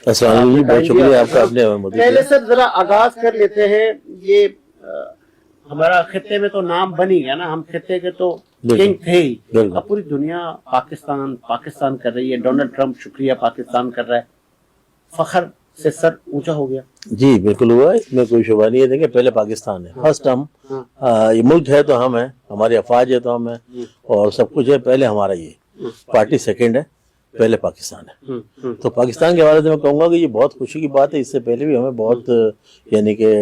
السلام علیکم، بہت شکریہ آپ کا اپنے پہلے سر ذرا آغاز کر لیتے ہیں. یہ ہمارا خطے میں تو نام بن ہی گیا نا, ہم خطے کے تو کنگ تھے ہی. اب پوری دنیا پاکستان کر رہی ہے. ڈونلڈ ٹرمپ شکریہ پاکستان کر رہا ہے. فخر سے سر اونچا ہو گیا. جی بالکل ہوا ہے, اس میں کوئی شبہ نہیں ہے. دیکھیں پہلے پاکستان ہے, فرسٹ ہم, یہ ملک ہے تو ہم ہیں, ہماری افواج ہے تو ہم ہیں, اور سب کچھ ہے. پہلے ہمارا یہ پارٹی سیکنڈ ہے, پہلے پاکستان ہے. تو پاکستان کے حوالے سے میں کہوں گا کہ یہ بہت خوشی کی بات ہے. اس سے پہلے بھی ہمیں بہت یعنی کہ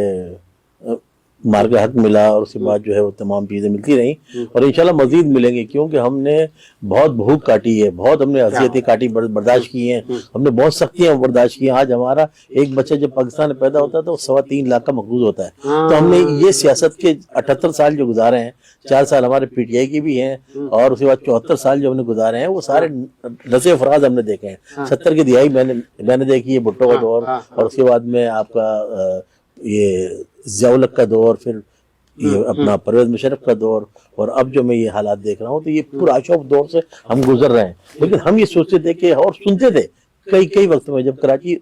مار کا حق ملا, اور اس کے بعد جو ہے وہ تمام چیزیں ملتی رہیں, اور انشاءاللہ مزید ملیں گے, کیونکہ ہم نے بہت بھوک کاٹی ہے, بہت ہم نے اذیتیں کاٹی برداشت کی ہیں, ہم نے بہت سختیاں برداشت کی ہیں. آج ہمارا ایک بچہ جب پاکستان میں پیدا ہوتا ہے تو 3.25 لاکھ کا مقبوض ہوتا ہے. تو ہم نے یہ سیاست کے 78 سال جو گزارے ہیں, 4 سال ہمارے پی ٹی آئی کی بھی ہیں, اور اس کے بعد 74 سال جو ہم نے گزارے ہیں, وہ سارے رسے افراز ہم نے دیکھے ہیں. 70 کی دہائی میں نے دیکھی ہے, بھٹو کا دور, اور اس کے بعد میں آپ کا یہ ضیاء الحق کا دور, پھر یہ اپنا پرویز مشرف کا دور, اور اب جو میں یہ حالات دیکھ رہا ہوں تو یہ پورا اشوف دور سے ہم گزر رہے ہیں. لیکن ہم یہ سوچتے تھے کہ, اور سنتے تھے کئی وقت میں, جب کراچی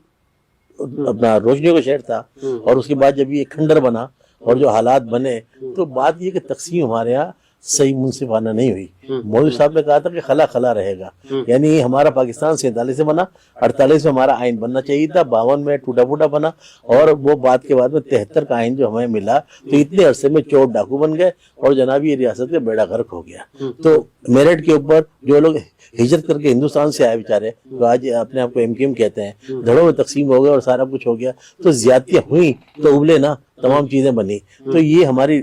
اپنا روشنیوں کا شہر تھا, اور اس کے بعد جب یہ کھنڈر بنا اور جو حالات بنے, تو بات یہ کہ تقسیم ہمارے یہاں صحیح منصفانہ نہیں ہوئی. مولوی صاحب نے کہا تھا کہ خلا خلا رہے گا, یعنی ہمارا پاکستان 47 سے بنا, 48 میں ہمارا آئین بننا چاہیے تھا, 52 میں ٹوٹا پھوٹا بنا, اور وہ بات کے بعد میں 73 کا آئین جو ہمیں ملا, تو اتنے عرصے میں چور ڈاکو بن گئے, اور جناب یہ ریاست کا بیڑا غرق ہو گیا. تو میرٹ کے اوپر جو لوگ ہجرت کر کے ہندوستان سے آئے بیچارے, جو آج اپنے آپ کو MKM کہتے ہیں, دھڑوں میں تقسیم ہو گئے اور سارا کچھ ہو گیا, تو زیادتیاں ہوئیں تو ابلے نا, تمام چیزیں بنی. تو یہ ہماری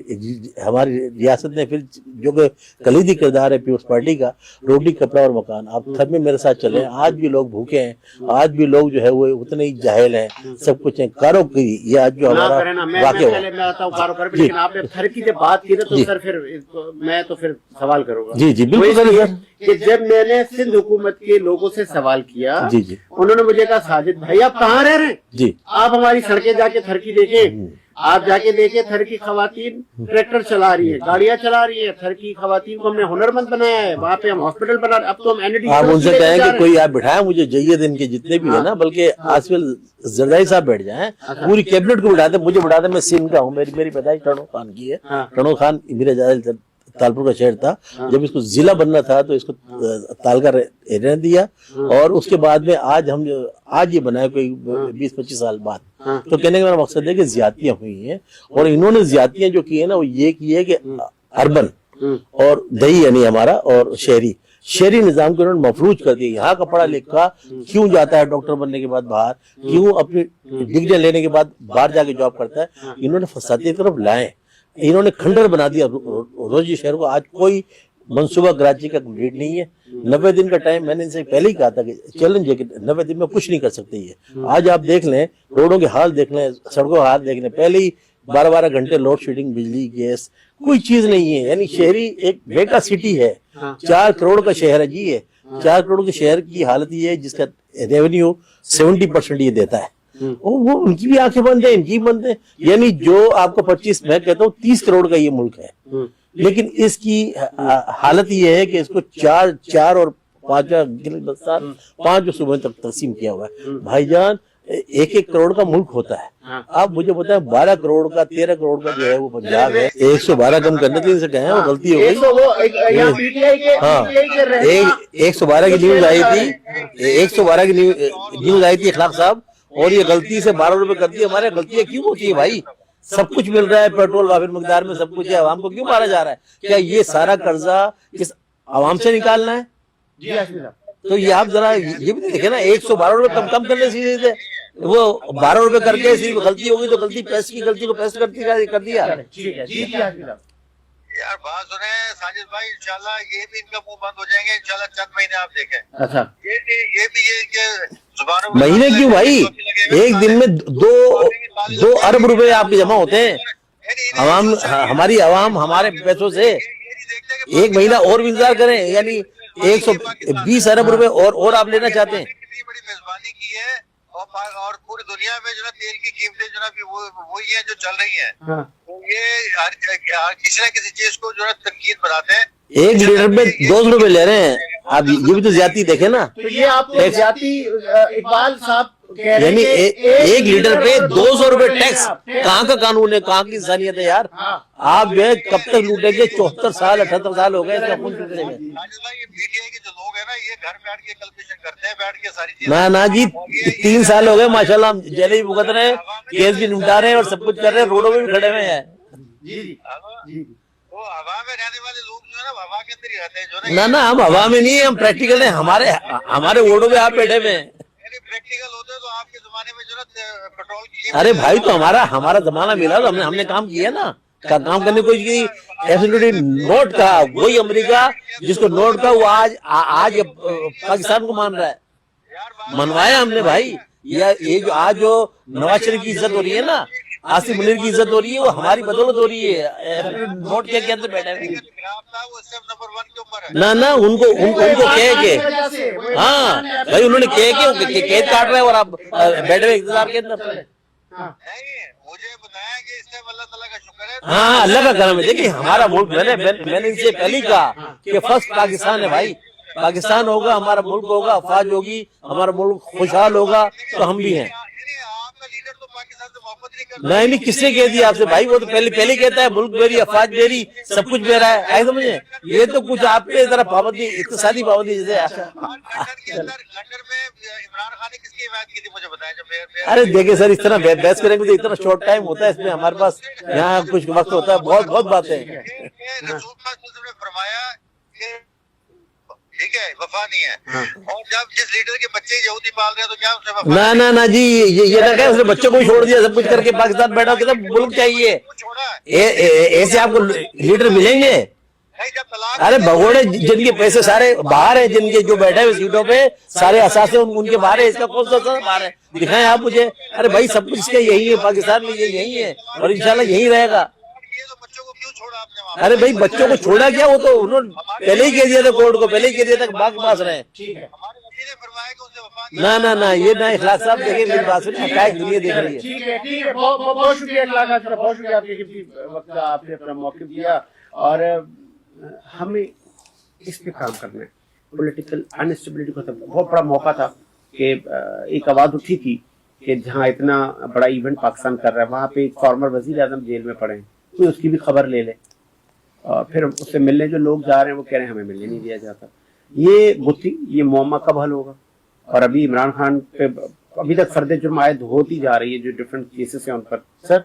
ریاست نے پھر جو کہ کلیدی کردار ہے پیپلز پارٹی کا, روٹی کپڑا اور مکان. آپ گھر میں میرے ساتھ چلیں, آج بھی لوگ بھوکے ہیں, آج بھی لوگ جو ہے وہ اتنے ہی جاہل ہیں, سب کچھ ہیں. کاروں کی یہ آج جو ہمارا واقع ہوا. لیکن آپ نے گھر کی جب بات کی تو سر پھر میں تو پھر سوال کروں گا. جی بالکل سر. کہ جب میں نے سندھ حکومت کے لوگوں سے سوال کیا, انہوں نے مجھے کہا ساجد بھائی آپ کہاں رہ رہے ہیں, جی آپ ہماری سڑکیں جا کے تھرکی دیکھیں, آپ جا کے دیکھیں تھر کی خواتین ٹریکٹر چلا رہی ہے, گاڑیاں چلا رہی ہے. تھر کی خواتین کو ہم نے ہنرمند بنایا ہے, وہاں پہ ہم ہاسپٹل بنا رہے ہیں. اب تو ہم NLD آپ ان سے کہیں کہ کوئی آپ بٹھائیں مجھے جید ان کے جتنے بھی ہیں نا, بلکہ آصف زرداری صاحب بیٹھ جائیں, پوری کیبنٹ کو بٹھاتے, مجھے بٹھاتے. میں سندھ کا ہوں, میری پیدائش ٹنو خان کی ہے. ٹنو خان میرا زیادہ تالپور کا شہر تھا. جب اس کو ضلع بننا تھا تو اس کو تالکا رہنے دیا, اور اس کے بعد میں آج یہ بنا ہے کوئی 20-25 سال بعد. تو کہنے کا میرا مقصد ہے کہ زیادتیاں ہوئی ہیں, اور انہوں نے زیادتیاں جو کی ہیں نا, وہ یہ کی ہے کہ اربن اور دیہی یعنی ہمارا اور شہری نظام کو انہوں نے مفلوج کر دیا. یہاں کا پڑھا لکھا کیوں جاتا ہے ڈاکٹر بننے کے بعد باہر, کیوں اپنی ڈگریاں لینے کے بعد باہر جا کے جاب کرتا ہے. انہوں نے فسادی کی طرف لائے, انہوں نے کھنڈر بنا دیا روزی شہر کو. آج کوئی منصوبہ کراچی کا کمپلیٹ نہیں ہے. 90 دن کا ٹائم, میں نے ان سے پہلے ہی کہا تھا کہ چیلنج ہے کہ 90 دن میں کچھ نہیں کر سکتے. یہ آج آپ دیکھ لیں, روڈوں کے حال دیکھ لیں, سڑکوں کے حال دیکھ لیں, پہلے ہی 12 گھنٹے لوڈ شیڈنگ, بجلی گیس کوئی چیز نہیں ہے. یعنی شہری ایک بیکا سٹی ہے, 4 کروڑ کا شہر ہے جی. یہ 4 کروڑ کے شہر کی حالت یہ ہے جس کا ریونیو 70% یہ دیتا ہے. وہ ان کی بھی آنکھیں بند ہیں, ان کی بند ہیں. یعنی جو آپ کو 25, میں کہتا ہوں 30 کروڑ کا یہ ملک ہے, لیکن اس کی حالت یہ ہے کہ اس کو 4 اور 5 صوبوں تک تقسیم کیا ہوا ہے. بھائی جان 1 کروڑ کا ملک ہوتا ہے. آپ مجھے بتائیں 12 کروڑ کا 13 کروڑ کا جو ہے وہ پنجاب ہے. 112 کم کرنے کے سے کہیں وہ غلطی ہو گئی. ہاں 112 کی نیوز آئی تھی, 112 کی نیوز آئی تھی اخلاق صاحب, اور یہ غلطی سے 12 روپے کر دی. ہمارے غلطیاں کیوں ہوتی ہے بھائی؟ سب کچھ مل رہا ہے, پیٹرول وافر مقدار میں سب کچھ ہے, عوام کو کیوں مارا جا رہا ہے؟ کیا یہ سارا قرضہ کس عوام سے نکالنا ہے؟ تو یہ آپ ذرا یہ بھی دیکھیں نا, 112 روپے کم کرنے سے وہ 12 روپے کر کے غلطی ہوگی تو غلطی پیسٹ کی غلطی کو پیسٹ کر دیا. یار بات سنیں ساجد بھائی, انشاءاللہ یہ بھی ان کا منہ بند ہو جائیں گے انشاءاللہ چند مہینے آپ دیکھیں. اچھا یہ بھی یہ مہینے کیوں بھائی, ایک دن میں 2 ارب روپے آپ کے جمع ہوتے ہیں. عوام, ہماری عوام ہمارے پیسوں سے ایک مہینہ اور بھی انتظار کریں, یعنی 120 ارب روپے اور آپ لینا چاہتے ہیں. اتنی بڑی میزبانی کی ہے, اور پوری دنیا میں جو ہے تیل کی قیمتیں جو ہے وہی ہیں جو چل رہی ہیں. یہ کسی نہ کسی چیز کو جو ہے تنقید بناتے ہیں. 1 لیٹر میں 200 روپے لے رہے ہیں آپ, یہ بھی تو زیادتی دیکھیں نا. تو یہ آپ کو زیادتی اقبال صاحب یعنی ایک لیٹر پہ 200 روپے ٹیکس. کہاں کا قانون ہے, کہاں کی انسانیت ہے یار. آپ جو ہے کب تک لوٹیں گے؟ 74 سال 78 سال ہو گئے اس کا خون چوٹنے میں. یہ PTI کے جو لوگ ہیں نا, یہ گھر بیٹھ کے کیلکولیشن کرتے ہیں, بیٹھ کے ساری چیزیں. نہ جی 3 سال ہو گئے ماشاءاللہ, ہم جیلیں بھی بھگت رہے ہیں, کیس بھی نمٹا رہے ہیں اور سب کچھ کر رہے ہیں, روڈوں میں بھی کھڑے ہوئے ہیں. وہ ہوا میں رہنے والے لوگ جو ہے نا, ہوا کے اندر ہی رہتے ہیں جو نہ ہم ہوا میں نہیں ہیں, ہم پریکٹیکل ہیں. ہمارے ووٹوں پہ آپ بیٹھے ہوئے ہیں. پریکٹیکل ہوتے تو آپ کے زمانے میں جو ہے پیٹرول کی. ارے بھائی تو ہمارا زمانہ ملا تو ہم نے کام کیا نا, کام کرنے کو ایبسولوٹلی نوٹ کا. وہی امریکہ جس کو نوٹ کا وہ آج پاکستان کو مان رہا ہے. منوایا ہم نے بھائی. یہ جو آج جو نواز شریف کی عزت ہو رہی ہے نا, آصف منیر کی عزت ہو رہی ہے, وہ ہماری بدولت ہو رہی ہے. نوٹ کے اندر بیٹھے ہیں. نہ ان کو کہہ کے, ہاں بھائی انہوں نے کہہ کے قید کاٹ رہے ہیں اور آپ بیٹھے ہوئے اقتدار کے اندر. مجھے بتایا کہ اس سے اللہ تعالیٰ کا شکر ہے. ہاں اللہ کا کرم ہے. دیکھیے ہمارا ملک, میں نے ان سے پہلے کہا کہ فرسٹ پاکستان ہے بھائی. پاکستان ہوگا, ہمارا ملک ہوگا, افواج ہوگی, ہمارا ملک خوشحال ہوگا تو ہم بھی ہیں. آپ کا لیڈر تو پاکستان سے محبت نہیں کرتا. نہیں کس نے کہہ دیا آپ سے بھائی؟ وہ تو پہلے کہتا ہے ملک میری, افواج میری, سب کچھ میرا ہے. ایسا سمجھے, یہ تو کچھ آپ پہ ذرا پابندی, اقتصادی پابندی جیسے. لندن میں عمران خان نے کس کی حمایت کی تھی مجھے بتائیں جب. ارے دیکھیں سر, اس طرح بحث کریں گے تو اتنا شارٹ ٹائم ہوتا ہے اس میں, ہمارے پاس یہاں کچھ وقت ہوتا ہے. بہت باتیں ہیں. رسول اللہ نے فرمایا کہ ٹھیک ہے وفا نہیں ہے, اور جب جس لیڈر کے بچے یہودی پال رہے ہیں تو کیا اس سے وفا؟ نہ جی یہ نہ کہ اس نے بچوں کو چھوڑ دیا, سب کچھ کر کے پاکستان بیٹھا, کہ ملک چاہیے. ایسے آپ کو لیڈر ملیں گے؟ ارے بھگوڑے جن کے پیسے سارے باہر ہیں, جن کے جو بیٹھے ہوئے سیٹوں پہ سارے اثاثے ان کے باہر ہے. اس کا کون سا باہر ہے دکھائیں آپ مجھے. ارے بھائی سب کچھ اس کا یہی ہے, پاکستان میں یہی ہے اور انشاءاللہ یہی رہے گا. ارے بھائی بچوں کو چھوڑا کیا, وہ تو انہوں نے پہلے ہی کہہ دیا تھا کورٹ کو, پہلے ہی کہہ دیا تھا کہ باغ کے پاس رہے. نہ یہ نہ اخلاق صاحب دیکھیں میری بات سنیں, حقائق دنیا دیکھ رہی ہے. ٹھیک ہے بہت شکریہ اخلاق صاحب, بہت شکریہ آپ کے وقت آپ نے اپنا موقف دیا. اور ہمیں اس پہ کام کرنا ہے. پولیٹیکل انسٹیبلٹی کو بہت بڑا موقع تھا کہ ایک آواز اٹھی تھی کہ جہاں اتنا بڑا ایونٹ پاکستان کر رہا ہے وہاں پہ ایک فارمر وزیر اعظم جیل میں پڑے ہیں, کوئی اس کی بھی خبر لے لے. اور پھر اس سے ملنے جو لوگ جا رہے ہیں وہ کہہ رہے ہیں ہمیں ملنے نہیں دیا جاتا. یہ گتھی, یہ معمہ کب حل ہوگا؟ اور ابھی عمران خان پہ ابھی تک فرد جرم عائد ہوتی جا رہی ہے جو ڈفرینٹ کیسز ہیں ان پر. سر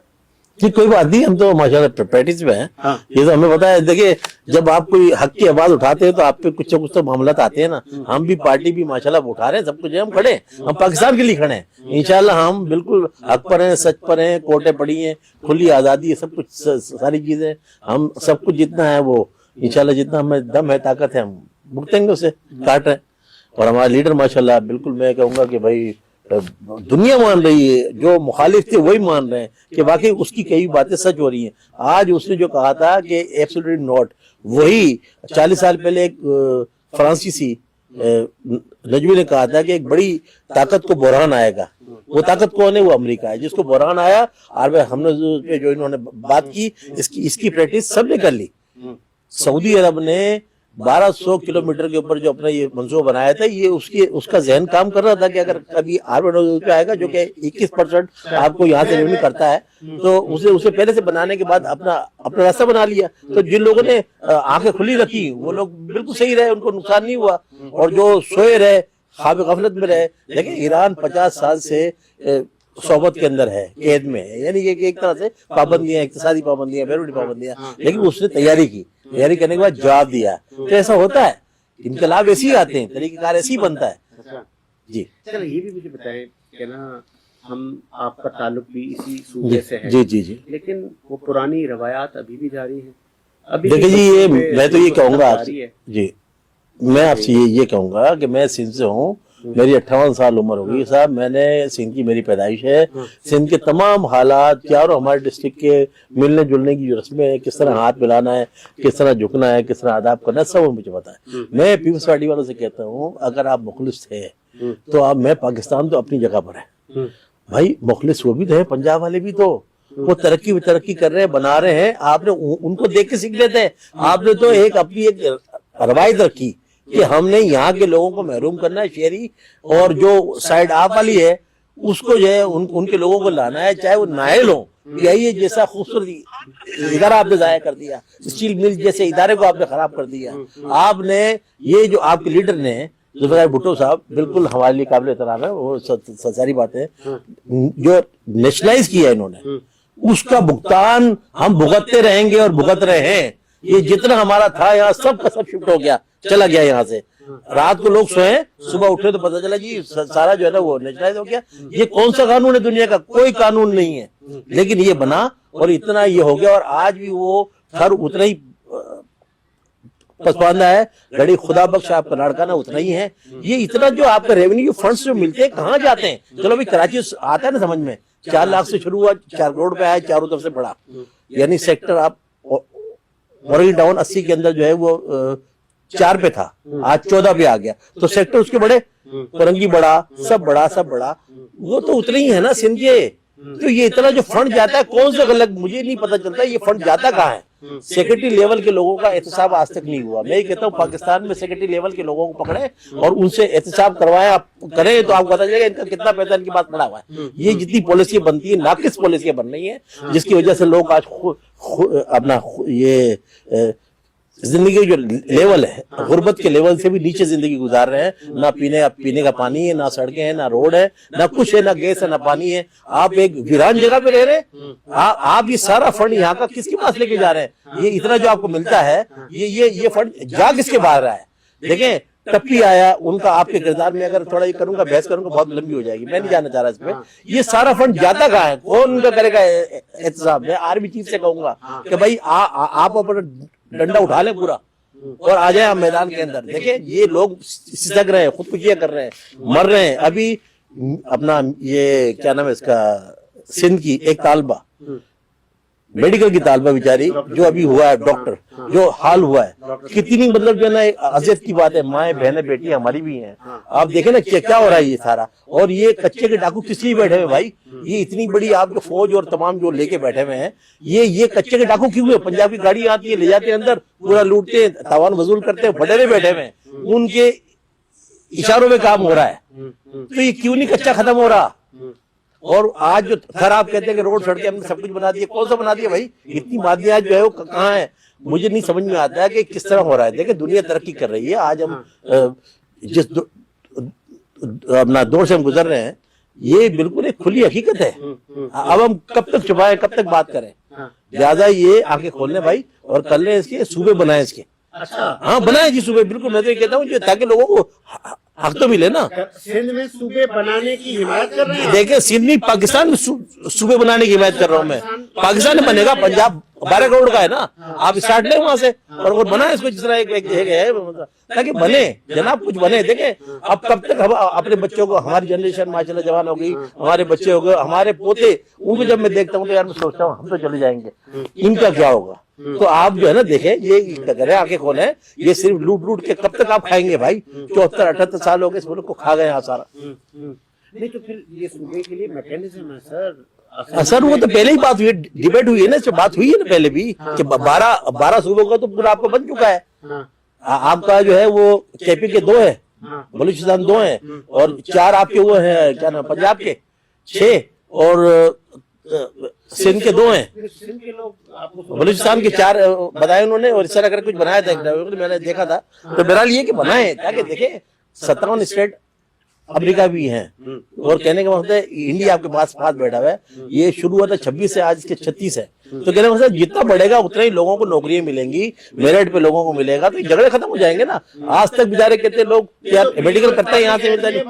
جی کوئی بات نہیں, ہم تو ماشاءاللہ پریکٹس میں ہیں. یہ تو ہمیں پتا ہے. دیکھیں جب آپ کوئی حق کی آواز اٹھاتے ہیں تو آپ پہ کچھ نہ کچھ تو معاملات آتے ہیں نا. ہم بھی پارٹی بھی ماشاءاللہ اٹھا رہے ہیں, سب کچھ ہے, ہم کھڑے ہیں, ہم پاکستان کے لیے کھڑے ہیں. انشاءاللہ ہم بالکل حق پر ہیں, سچ پر ہیں, کوٹیں پڑی ہیں, کھلی آزادی ہے, سب کچھ ساری چیزیں, ہم سب کچھ جتنا ہے وہ انشاءاللہ جتنا ہمیں دم ہے, طاقت ہے, ہم بھگتیں گے, اسے کاٹ رہے ہیں. اور ہمارا لیڈر ماشاءاللہ بالکل میں کہوں گا کہ بھائی دنیا مان رہی ہے, جو مخالف تھے وہی مان رہے ہیں کہ واقعی اس کی کئی باتیں سچ ہو رہی ہیں. آج اس نے جو کہا تھا کہ ایبسولوٹلی نوٹ, وہی 40 سال پہلے ایک فرانسیسی نجوی نے کہا تھا کہ ایک بڑی طاقت کو بحران آئے گا. وہ طاقت کون ہے؟ وہ امریکہ ہے, جس کو بحران آیا. اور ہم نے جو انہوں نے بات کی, اس کی پریکٹس سب نے کر لی. سعودی عرب نے 1200 کلومیٹر کے اوپر جو اپنا یہ منصوبہ بنایا تھا, یہ اس کا ذہن کام کر رہا تھا کہ اگر کبھی آربن پہ آئے گا جو کہ 21% آپ کو یہاں سے ریونیو کرتا ہے, تو اسے پہلے سے بنانے کے بعد اپنا راستہ بنا لیا. تو جن لوگوں نے آنکھیں کھلی رکھی وہ لوگ بالکل صحیح رہے, ان کو نقصان نہیں ہوا. اور جو سوئے رہے, خواب غفلت میں رہے. لیکن ایران 50 سال سے صحبت کے اندر ہے, قید میں ہے, یعنی کہ ایک طرح سے پابندیاں, اقتصادی پابندیاں, بیرونی پابندیاں, لیکن اس نے تیاری کی. تیاری کرنے کے بعد جواب دیا. تو ایسا ہوتا ہے, انقلاب ایسے ہی آتے ہیں, طریقہ کار ایسے ہی بنتا ہے. جی چلو یہ بھی مجھے بتائیں کہ نا ہم آپ کا تعلق بھی اسی صوبے سے ہے, جی لیکن وہ پرانی روایات ابھی بھی جاری ہیں. دیکھیں جی یہ میں تو یہ کہوں گا آپ سے, جی میں آپ سے یہ کہوں گا کہ میں سندھ سے ہوں, میری 58 سال عمر ہوگی صاحب. میں نے سندھ کی میری پیدائش ہے. سندھ کے تمام حالات چاروں ہمارے ڈسٹرکٹ کے ملنے جلنے کی جو رسمیں ہیں, کس طرح ہاتھ ملانا ہے, کس طرح جھکنا ہے, کس طرح آداب کرنا ہے, سب مجھے پتا ہے. میں پیپلز پارٹی والوں سے کہتا ہوں اگر آپ مخلص تھے تو آپ, میں پاکستان تو اپنی جگہ پر ہے بھائی, مخلص وہ بھی تو ہے, پنجاب والے بھی تو وہ ترقی کر رہے ہیں, بنا رہے ہیں. آپ نے ان کو دیکھ کے سیکھ لیتے ہیں. آپ نے تو اپنی ایک روایت رکھی کہ ہم نے یہاں کے لوگوں کو محروم کرنا ہے, شہری, اور جو سائڈ آپ والی ہے اس کو جو ہے ان کے لوگوں کو لانا ہے, چاہے وہ نائل ہو. یہ جیسا خوبصورت ادارہ آپ نے ضائع کر دیا, اسٹیل مل جیسے ادارے کو آپ نے خراب کر دیا. آپ نے یہ جو آپ کے لیڈر نے ذوالفقار بھٹو صاحب, بالکل ہمارے لیے قابل احترام ہے, وہ ساری بات ہے, جو نیشنلائز کیا ہے انہوں نے, اس کا بھگتان ہم بھگتتے رہیں گے اور بھگت رہے ہیں. یہ جتنا ہمارا تھا یہاں سب کا سب شفٹ ہو گیا, چلا گیا یہاں سے. رات کو لوگ سوئے, صبح اٹھے تو پتہ چلا جی سارا جو ہے نا وہ نیشنلائز ہو گیا. یہ کون سا قانون ہے دنیا کا؟ کوئی قانون نہیں ہے, لیکن یہ بنا اور اتنا یہ ہو گیا. اور آج بھی وہ گھر اتنا ہی پسپاندہ ہے, گھڑی خدا بخش آپ کا لاڑکانہ اتنا ہی ہے. یہ اتنا جو آپ کا ریونیو فنڈز جو ملتے ہیں کہاں جاتے ہیں؟ چلو بھی کراچی آتا ہے نا سمجھ میں, 4 لاکھ سے شروع ہوا, 4 کروڑ پہ آیا, چاروں طرف سے بڑھا. یعنی سیکٹر آپ مورنگ ٹاؤن 80 کے اندر جو ہے وہ 4 پہ تھا, آج 14 پہ آ گیا. تو سیکٹر اس کے بڑے, فرنگی بڑا, سب بڑا. وہ تو اتنے ہی ہے نا سندھ کے. تو یہ اتنا جو فنڈ جاتا ہے کون سے غلط, مجھے نہیں پتا چلتا یہ فنڈ جاتا کہاں ہے. سیکرٹری لیول کے لوگوں کا احتساب آج تک نہیں ہوا. میں یہ کہتا ہوں پاکستان میں سیکرٹری لیول کے لوگوں کو پکڑے اور ان سے احتساب کروائیں, آپ کریں تو آپ کو پتا چلے گا ان کا کتنا پیسہ ان کے پاس پڑا ہوا ہے. یہ جتنی پالیسیاں بنتی ہیں ناقص پالیسیاں بن رہی ہیں, جس کی وجہ سے لوگ آج اپنا یہ زندگی جو لیول ہے غربت کے لیول سے بھی نیچے زندگی گزار رہے ہیں. نہ پینے کا پانی ہے, نہ سڑکیں ہیں, نہ روڈ ہے, نہ کچھ ہے, نہ گیس ہے, نہ پانی ہے. آپ ایک ویران جگہ پہ رہ رہے ہیں. آپ یہ سارا فنڈ یہاں کا کس کے پاس لے کے جا رہے ہیں؟ یہ اتنا جو آپ کو ملتا ہے یہ فنڈ جا کس کے باہر رہا ہے؟ دیکھیں ٹپی آیا, ان کا آپ کے کردار میں اگر تھوڑا یہ کروں گا, بحث کروں گا, بہت لمبی ہو جائے گی, میں نہیں جانا چاہ رہا اس پہ. یہ سارا فنڈ جاتا کہاں ہے؟ کون ان کا کرے گا احتساب؟ میں آرمی چیف سے کہوں گا کہ بھائی آپ اپنا ڈنڈا اٹھا لیں پورا اور آ جائیں آپ میدان کے اندر. دیکھیں یہ لوگ سسک رہے ہیں, خودکشیاں کر رہے ہیں, مر رہے ہیں. ابھی اپنا یہ کیا نام ہے اس کا, سندھ کی ایک طالبہ, میڈیکل کی طالبہ بیچاری, جو ابھی ہوا ہے ڈاکٹر, جو حال ہوا ہے, کتنی مطلب جو ہے نا عزت کی بات ہے. مائیں بہنیں بیٹیاں ہماری بھی ہیں. آپ دیکھیں نا کیا ہو رہا ہے یہ سارا. اور یہ کچے کے ڈاکو کس لیے بیٹھے ہوئے بھائی؟ یہ اتنی بڑی آپ جو فوج اور تمام جو لے کے بیٹھے ہوئے ہیں, یہ کچے کے ڈاکو کیوں ہوئے؟ پنجاب کی گاڑی آتی ہے, لے جاتے ہیں اندر, پورا لوٹتے ہیں, تاوان وصول کرتے ہیں, بڑے بیٹھے ہوئے ہیں, ان کے اشاروں میں کام ہو رہا ہے. تو یہ کیوں نہیں کچا ختم ہو رہا؟ اور آج جو گھر آپ کہتے ہیں کہ روڈ سڑکیں ہم نے سب کچھ بنا دیا, کون سا بنا دیا بھائی؟ اتنی مادیات جو ہے وہ کہاں ہے؟ مجھے نہیں سمجھ میں آتا ہے کہ کس طرح ہو رہا ہے. دیکھیں دنیا ترقی کر رہی ہے. آج ہم جس اپنا دور سے ہم گزر رہے ہیں, یہ بالکل ایک کھلی حقیقت ہے. اب ہم کب تک چھپائیں, کب تک بات کریں؟ لہٰذا یہ آنکھیں کھولنے بھائی, اور کر لیں اس کے صوبے بنائیں اس کے. ہاں بنائیں جی صوبے, بالکل. میں تو یہ کہتا ہوں تاکہ لوگوں کو حق تو ملے نا. سندھ میں صوبے بنانے کی حمایت کر رہے ہیں. دیکھیں سندھ نہیں, پاکستان میں صوبے بنانے کی حمایت کر رہا ہوں میں. پاکستان میں بنے گا, پنجاب 12 کروڑ کا ہے نا, آپ اسٹارٹ لیں وہاں سے اور بنائیں اس کو جس طرح ایک ہے, تاکہ بنے جناب, کچھ بنے. دیکھیں اب کب تک ہم اپنے بچوں کو, ہماری جنریشن ماشاءاللہ جوان ہو گئی, ہمارے بچے ہو گئے, ہمارے پوتے, ان کو جب میں دیکھتا ہوں تو یار میں سوچتا ہوں ہم تو چلے جائیں گے, ان کا کیا ہوگا؟ تو آپ جو ہے نا دیکھیں, یہ کریں, آنکھیں کھولیں. یہ صرف لوٹ کے کب تک آپ کھائیں گے بھائی؟ 74-78 سال ہو گئے اس ملک کو کھا گئے سارا. نہیں تو پھر یہ صوبے کے لیے میکینزم ہے سر. سر وہ تو پہلے ہی بات ہوئی, ڈیبیٹ ہوئی ہے نا, بات ہوئی ہے نا پہلے بھی کہ 12 صوبوں کا تو پورا آپ کا بن چکا ہے. آپ کا جو ہے وہ KP کے 2 ہیں, بلوچستان 2 ہیں, اور 4 آپ کے وہ ہیں کیا نام, پنجاب کے 6, اور سندھ کے 2 ہیں. بلوچستان کے 4 بتائے انہوں نے, اور اس طرح کر کچھ بنایا تھا, میں نے دیکھا تھا. تو بہرحال یہ کہ بنائے, تاکہ دیکھیں 57 اسٹیٹ امریکہ بھی ہیں, اور کہنے کا مطلب ہے انڈیا آپ کے پاس بیٹھا ہوا ہے. یہ شروع ہوا تھا 26 سے, آج کے 36 ہے. تو کہنے کا مطلب جتنا بڑھے گا اتنا ہی لوگوں کو نوکریاں ملیں گی, میرٹ پہ لوگوں کو ملے گا, تو یہ جھگڑے ختم ہو جائیں گے نا. آج تک بیچارے کہتے لوگ یار میڈیکل کرتا ہے یہاں سے ملتا نہیں.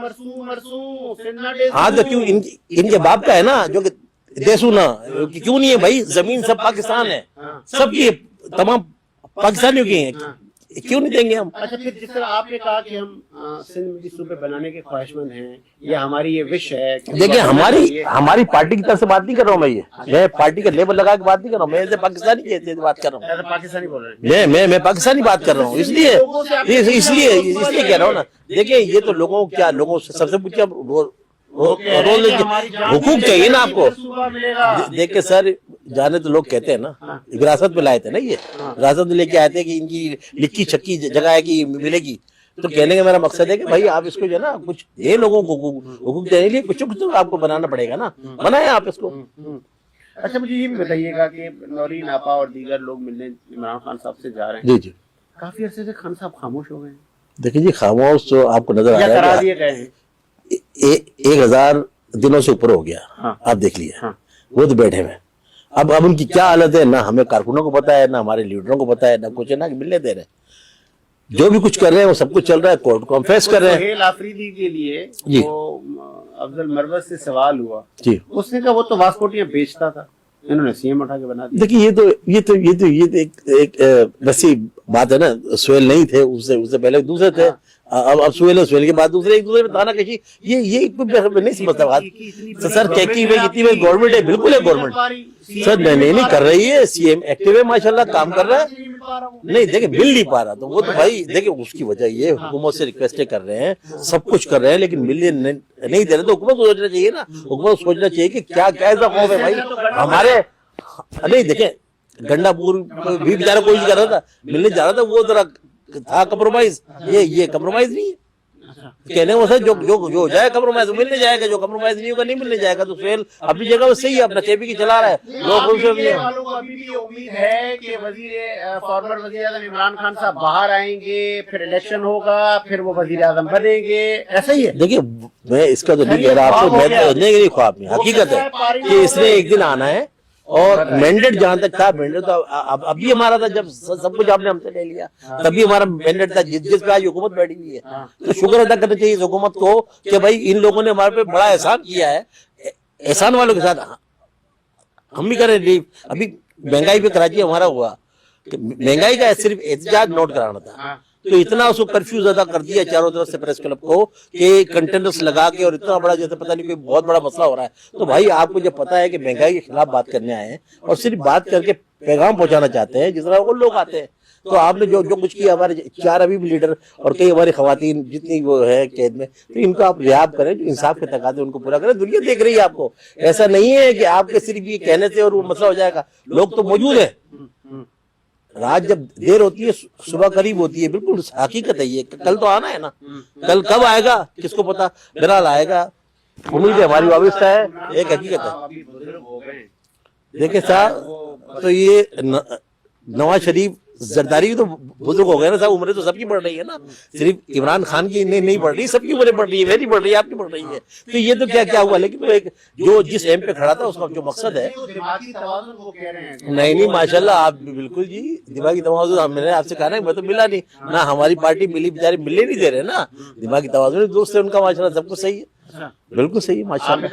ہاں تو کیوں ان کے باپ کا ہے نا, جو کہ دیسو نا, کیوں نہیں ہے بھائی؟ زمین سب پاکستان ہے, سب کی تمام پاکستانیوں کی ہیں, کیوں نہیں دیں گے ہم؟ اچھا پھر جس طرح آپ نے کہا کہ ہم سندھ میں صوبے بنانے کے خواہش مند ہیں, یا ہماری یہ وش ہے. دیکھیں ہماری پارٹی کی طرف سے بات نہیں کر رہا ہوں میں پارٹی کا لیبل لگا کے بات نہیں کر رہا ہوں, میں پاکستانی بات کر رہا ہوں. پاکستانی بول رہے ہیں. میں پاکستانی بات کر رہا ہوں, اس لیے کہہ رہا ہوں نا. دیکھیں یہ تو لوگوں سب سے پوچھا حقوق چاہیے نا آپ کو. دیکھیں سر, جانے تو لوگ کہتے ہیں نا, وراثت میں لائے تھے نا, یہ وراثت میں لے کے آئے تھے کہ ان کی لکھی چھکی جگہ ہے کہ ملے گی. تو کہنے کا میرا مقصد ہے کہ بھائی آپ اس کو جو ہے نا کچھ دے لوگوں کو حقوق دینے کے لیے کچھ تو آپ کو بنانا پڑے گا نا, بنائیں آپ اس کو. اچھا مجھے یہ بھی بتائیے گا کہ نورین آپا اور دیگر لوگ ملنے عمران خان صاحب سے جا رہے ہیں, جی جی کافی عرصے سے خان صاحب خاموش ہو گئے ہیں, دیکھیں جی خاموش تو آپ کو نظر آ یا رہا کرا ہے دیے گئے ہیں. 1000 دنوں سے اوپر ہو گیا, آپ دیکھ لیے وہ تو بیٹھے ہوئے. اب ان کی کیا حالت ہے نہ ہمیں کارکنوں کو پتا ہے, نہ ہمارے لیڈروں کو پتا ہے, نہ کچھ ہے, نہ ملنے دے رہے ہیں. جو بھی کچھ کر رہے ہیں وہ سب کچھ چل رہا ہے, کورٹ کو ہم فیس کر رہے ہیں. سہیل آفریدی کے لیے جی. وہ افضل مروت سے سوال ہوا, جی اس نے کہا وہ تو واسکوٹیاں بیچتا تھا, انہوں نے سی ایم اٹھا کے بنا دیا. دیکھیے یہ تو ایک ویسی بات ہے نا, سہیل نہیں تھے اس سے پہلے دوسرے تھے, اب سہیل کے بعد دوسرے ایک دوسرے میں تانا کشی, یہ نہیں سمجھتا بات. سر کہتی ہوئی اتنی بڑی گورنمنٹ ہے, بالکل ہے گورنمنٹ سر, نہیں کر رہی ہے, سی ایم ایکٹیو ہے ماشاءاللہ, کام کر رہا ہے. نہیں دیکھیں مل نہیں پا رہا, تو وہ تو بھائی دیکھیں اس کی وجہ یہ حکومت سے ریکویسٹیں کر رہے ہیں, سب کچھ کر رہے ہیں, لیکن ملنے نہیں دے رہے. تو حکومت کو سوچنا چاہیے نا, حکومت کو سوچنا چاہیے کہ کیا ایسا خوف ہے بھائی ہمارے. نہیں دیکھیں گنڈا پور بھی بیچارہ کوشش کر رہا تھا, ملنے جا رہا تھا, وہ ذرا تھا کمپرومائز, یہ کمپرومائز نہیں ہے. کہنے وہ سر جو ہو جائے کمپرومائز ملنے جائے گا, جو کمپرومائز نہیں ہوگا نہیں ملنے جائے گا. تو سہیل اپنی جگہ وہ صحیح ہے, اپنا چیپی کی چلا رہا ہے. لوگ ان سے ابھی بھی امید ہے کہ فارمر وزیر اعظم عمران خان صاحب باہر آئیں گے, پھر الیکشن ہوگا, پھر وہ وزیر اعظم بنیں گے, ایسا ہی ہے. دیکھیے میں اس کا تو نہیں کہہ رہا آپ کو, میں نہیں خواب میں حقیقت ہے کہ اس نے ایک دن آنا ہے, اور مینڈیٹ جہاں تک تھا, مینڈیٹ تو اب بھی ہمارا تھا, جب سب کچھ آپ نے ہم سے لے لیا تبھی ہمارا مینڈیٹ تھا, جس پہ آج حکومت بیٹھی ہوئی ہے. تو شکر ادا کرنا چاہیے اس حکومت کو کہ بھائی ان لوگوں نے ہمارے پہ بڑا احسان کیا ہے. احسان والوں کے ساتھ ہم بھی کریں. ابھی مہنگائی پہ کراچی ہمارا ہوا کہ مہنگائی کا صرف احتجاج نوٹ کرانا تھا, تو اتنا اس کو کرفیو زیادہ کر دیا چاروں طرف سے پریس کلب کو کہ کنٹینرز لگا کے, اور اتنا بڑا جیسے پتہ نہیں کوئی بہت بڑا مسئلہ ہو رہا ہے. تو بھائی آپ کو جب پتا ہے کہ مہنگائی کے خلاف بات کرنے آئے ہیں اور صرف بات کر کے پیغام پہنچانا چاہتے ہیں, جس طرح وہ لوگ آتے ہیں, تو آپ نے جو کچھ کیا, ہمارے 4 ابھی بھی لیڈر اور کئی ہماری خواتین جتنی وہ ہے قید میں, تو ان کو آپ ریاب کریں, جو انصاف کے تقاضے ان کو پورا کریں. دنیا دیکھ رہی ہے آپ کو, ایسا نہیں ہے کہ آپ کے صرف یہ کہنے سے اور وہ مسئلہ ہو جائے گا. لوگ تو موجود ہیں, رات جب دیر ہوتی ہے صبح قریب ہوتی ہے, بالکل حقیقت ہے یہ. کل تو آنا ہے نا, کل کب آئے گا کس کو پتا, بہرحال آئے گا, امید ہے ہماری وابستہ ہے, ایک حقیقت ہے. دیکھیں صاحب, تو یہ نواز شریف زرداری تو بزرگ ہو گئے نا صاحب, عمریں تو سب کی بڑھ رہی ہے نا, صرف عمران خان کی نہیں بڑھ رہی, سب کی عمریں بڑھ رہی ہے, میری بڑھ رہی ہے, آپ کی بڑھ رہی ہے. تو یہ تو کیا ہوا, لیکن وہ ایک جو جس ایم پہ کھڑا تھا اس کا جو مقصد ہے, نہیں ماشاءاللہ آپ بالکل جی دماغی توازن, میں نے آپ سے کہا نا, میں تو ملا نہیں نہ, ہماری پارٹی ملی, بیچارے ملنے نہیں دے رہے نا. دماغی توازن دوست ہے ان کا ماشاءاللہ, سب کچھ صحیح ہے, بالکل صحیح ماشاءاللہ.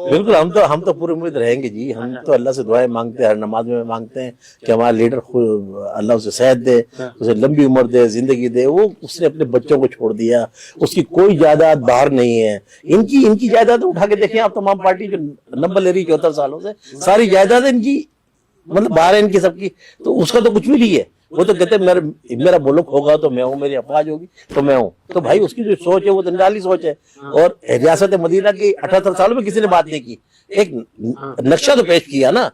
بالکل ہم تو پوری امید رہیں گے جی. ہم تو اللہ سے دعائیں مانگتے ہیں, ہر نماز میں مانگتے ہیں کہ ہمارا لیڈر اللہ اسے صحت دے, اسے لمبی عمر دے, زندگی دے. وہ اس نے اپنے بچوں کو چھوڑ دیا, اس کی کوئی جائیداد باہر نہیں ہے. ان کی جائیداد اٹھا کے دیکھیں آپ, تمام پارٹی جو نمبر لے رہی 74 سالوں سے, ساری جائیداد ان کی مطلب باہر ہے ان کی سب کی. تو اس کا تو کچھ بھی نہیں ہے. وہ تو کہتے ہیں میرا ملک ہوگا تو میں ہوں, میری افواج ہوگی تو میں ہوں. تو بھائی اس کی جو سوچ ہے وہ نرالی سوچ ہے. اور ریاست مدینہ کی 78 سالوں میں کسی نے بات نہیں کی, ایک نقشہ تو پیش کیا نا,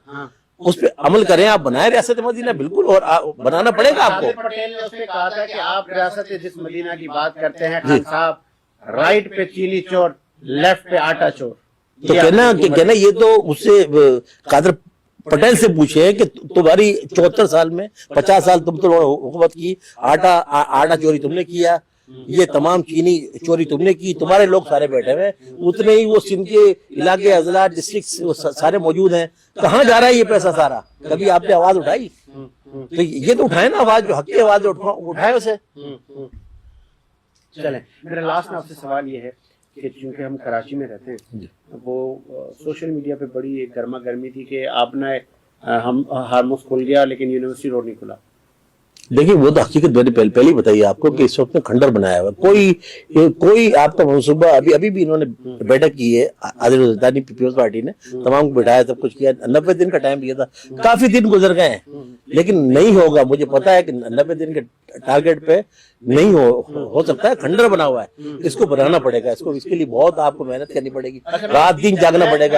اس پہ عمل کریں, آپ بنائیں ریاست مدینہ, بالکل, اور بنانا پڑے گا آپ کو. پٹیل نے اس پہ کہا تھا کہ آپ ریاست جس مدینہ کی بات کرتے ہیں خان صاحب, رائٹ پہ چینی چور, لیفٹ پہ آٹا چور. تو کہنا یہ تو اس سے قادر پٹیل سے پوچھے کہ تمہاری 74 سال میں 50 سال تم تو حکومت کی, آٹا چوری تم نے کیا, یہ تمام چینی چوری تم نے کی, تمہارے لوگ سارے بیٹھے ہوئے, اتنے ہی وہ سندھ کے علاقے اضلاع ڈسٹرکٹ سارے موجود ہیں. کہاں جا رہا ہے یہ پیسہ سارا؟ کبھی آپ نے آواز اٹھائی؟ تو یہ تو اٹھائے نا آواز, جو حق کی آواز اٹھائے اسے. چلیں, میرا لاسٹ آپ سے سوال یہ ہے کہ چونکہ ہم کراچی میں رہتے ہیں, وہ سوشل میڈیا پہ بڑی ایک گرما گرمی تھی کہ آپ نے ہارموز کھل گیا لیکن یونیورسٹی روڈ نہیں کھلا. دیکھیے وہ تو حقیقت میں نے پہلے ہی بتائی آپ کو کہ اس وقت میں کھنڈر بنایا ہوا, کوئی آپ کا منصوبہ ابھی بھی انہوں نے بیٹھک کی ہے, عادل الزردانی پیپلز پارٹی نے تمام کو بٹھایا, سب کچھ کیا, 90 دن کا ٹائم لیا تھا, کافی دن گزر گئے ہیں, لیکن نہیں ہوگا. مجھے پتا ہے کہ 90 دن کے ٹارگیٹ پہ نہیں ہو سکتا ہے. کھنڈر بنا ہوا ہے, اس کو بنانا پڑے گا, اس کے لیے بہت آپ کو محنت کرنی پڑے گی, رات دن جاگنا پڑے گا.